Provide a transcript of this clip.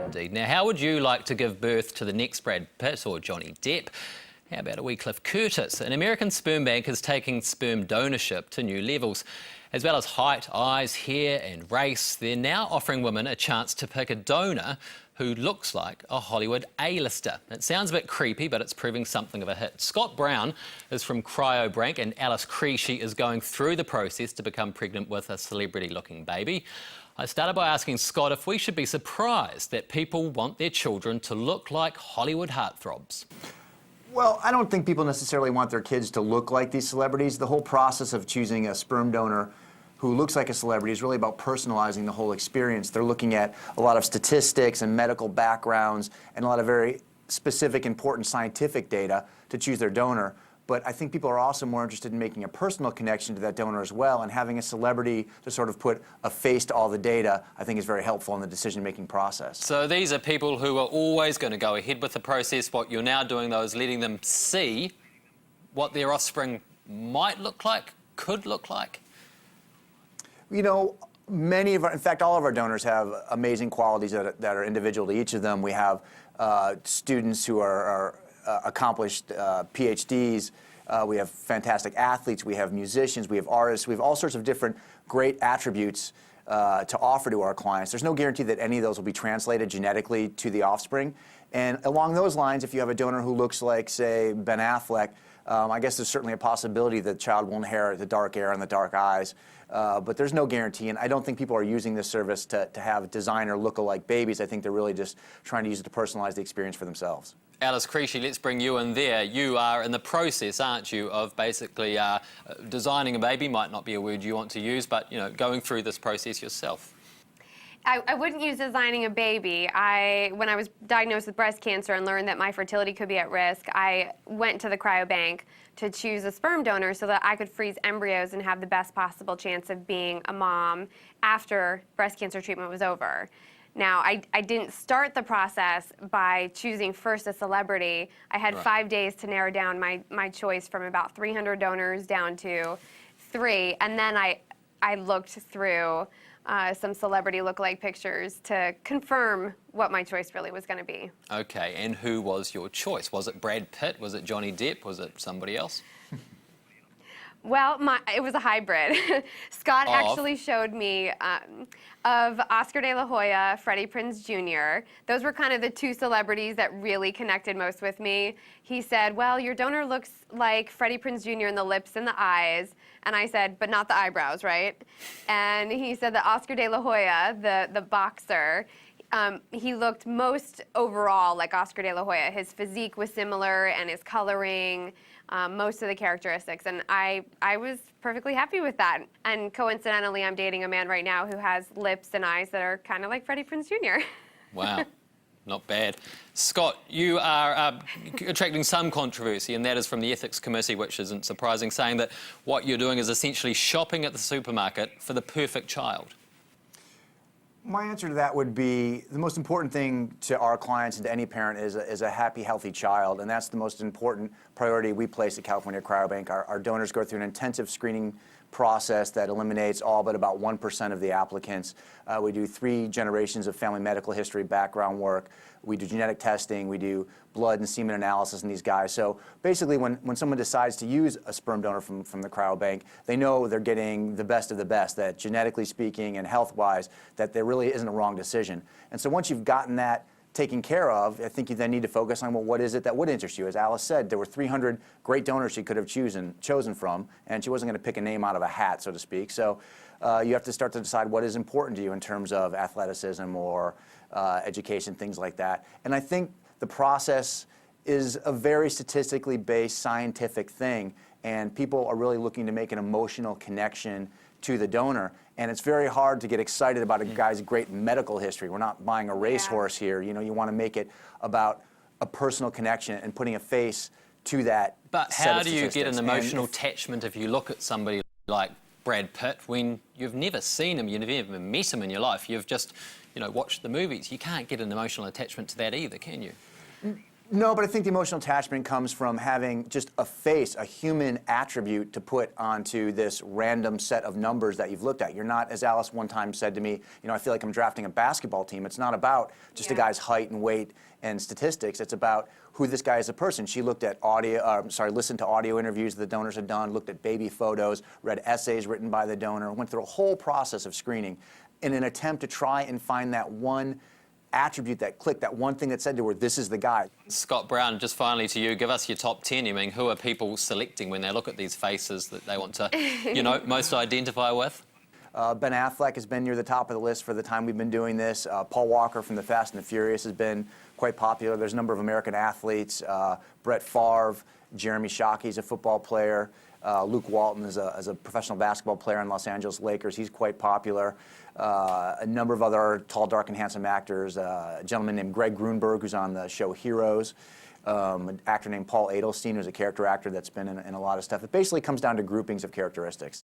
Indeed. Now, how would you like to give birth to the next Brad Pitt or Johnny Depp? How about a wee Cliff Curtis? An American sperm bank is taking sperm donorship to new levels. As well as height, eyes, hair and race, they're now offering women a chance to pick a donor who looks like a Hollywood A-lister. It sounds a bit creepy, but it's proving something of a hit. Scott Brown is from Cryobank and Alice Crisci is going through the process to become pregnant with a celebrity-looking baby. I started by asking Scott if we should be surprised that people want their children to look like Hollywood heartthrobs. Well, I don't think people necessarily want their kids to look like these celebrities. The whole process of choosing a sperm donor who looks like a celebrity is really about personalizing the whole experience. They're looking at a lot of statistics and medical backgrounds and a lot of very specific, important scientific data to choose their donor. But I think people are also more interested in making a personal connection to that donor as well, and having a celebrity to sort of put a face to all the data, I think is very helpful in the decision-making process. So these are people who are always going to go ahead with the process. What you're now doing, though, is letting them see what their offspring might look like, could look like. You know, many of our, in fact, all of our donors have amazing qualities that are individual to each of them. We have students who are accomplished PhDs. We have fantastic athletes. We have musicians. We have artists. We have all sorts of different great attributes to offer to our clients. There's no guarantee that any of those will be translated genetically to the offspring. And along those lines, if you have a donor who looks like, say, Ben Affleck, I guess there's certainly a possibility that the child will inherit the dark hair and the dark eyes. But there's no guarantee, and I don't think people are using this service to have designer look-alike babies. I think they're really just trying to use it to personalize the experience for themselves. Alice Crisci, let's bring you in there. You are in the process, aren't you, of basically designing a baby? Might not be a word you want to use, but, you know, going through this process yourself. I wouldn't use designing a baby. When I was diagnosed with breast cancer and learned that my fertility could be at risk, I went to the cryobank to choose a sperm donor so that I could freeze embryos and have the best possible chance of being a mom after breast cancer treatment was over. Now, I didn't start the process by choosing first a celebrity. I had 5 days to narrow down my choice from about 300 donors down to 3, and then I looked through some celebrity lookalike pictures to confirm what my choice really was going to be. Okay, and who was your choice? Was it Brad Pitt? Was it Johnny Depp? Was it somebody else? Well, it was a hybrid. Scott actually showed me of Oscar de la Hoya, Freddie Prinze Jr. Those were kind of the two celebrities that really connected most with me. He said, well, your donor looks like Freddie Prinze Jr. in the lips and the eyes. And I said, but not the eyebrows, right? And he said that Oscar de la Hoya, the boxer, he looked most overall like Oscar de la Hoya. His physique was similar and his coloring, most of the characteristics. And I was perfectly happy with that. And coincidentally, I'm dating a man right now who has lips and eyes that are kind of like Freddie Prinze Jr. Wow. Not bad. Scott, you are attracting some controversy, and that is from the Ethics Committee, which isn't surprising, saying that what you're doing is essentially shopping at the supermarket for the perfect child. My answer to that would be the most important thing to our clients and to any parent is a happy, healthy child, and that's the most important priority we place at California Cryobank. Our donors go through an intensive screening process that eliminates all but about 1% of the applicants. We do 3 generations of family medical history background work. We do genetic testing. We do blood and semen analysis in these guys. So basically, when someone decides to use a sperm donor from the cryobank, they know they're getting the best of the best, that genetically speaking and health-wise, that there really isn't a wrong decision. And so once you've gotten that taken care of, I think you then need to focus on, well, what is it that would interest you? As Alice said, there were 300 great donors she could have chosen from, and she wasn't going to pick a name out of a hat, so to speak. So you have to start to decide what is important to you in terms of athleticism or education, things like that. And I think the process is a very statistically based scientific thing, and people are really looking to make an emotional connection to the donor. And it's very hard to get excited about a guy's great medical history. We're not buying a racehorse here. You know, you want to make it about a personal connection and putting a face to that. But how do you get an emotional attachment if you look at somebody like Brad Pitt when you've never seen him, you've never met him in your life, you've just, you know, watched the movies? You can't get an emotional attachment to that either, can you? No, but I think the emotional attachment comes from having just a face, a human attribute to put onto this random set of numbers that you've looked at. You're not, as Alice one time said to me, I feel like I'm drafting a basketball team. It's not about just a guy's height and weight and statistics. It's about who this guy is as a person. She looked at listened to audio interviews the donors had done, looked at baby photos, read essays written by the donor, went through a whole process of screening in an attempt to try and find that one attribute that clicked, that one thing that said to her, this is the guy. Scott Brown, just finally to you, give us your top 10. I mean, who are people selecting when they look at these faces that they want to, most identify with? Ben Affleck has been near the top of the list for the time we've been doing this. Paul Walker from the Fast and the Furious has been quite popular. There's a number of American athletes. Brett Favre, Jeremy Shockey's a football player. Luke Walton is a professional basketball player in Los Angeles Lakers. He's quite popular. A number of other tall, dark, and handsome actors. A gentleman named Greg Grunberg, who's on the show Heroes. An actor named Paul Adelstein, who's a character actor that's been in a lot of stuff. It basically comes down to groupings of characteristics.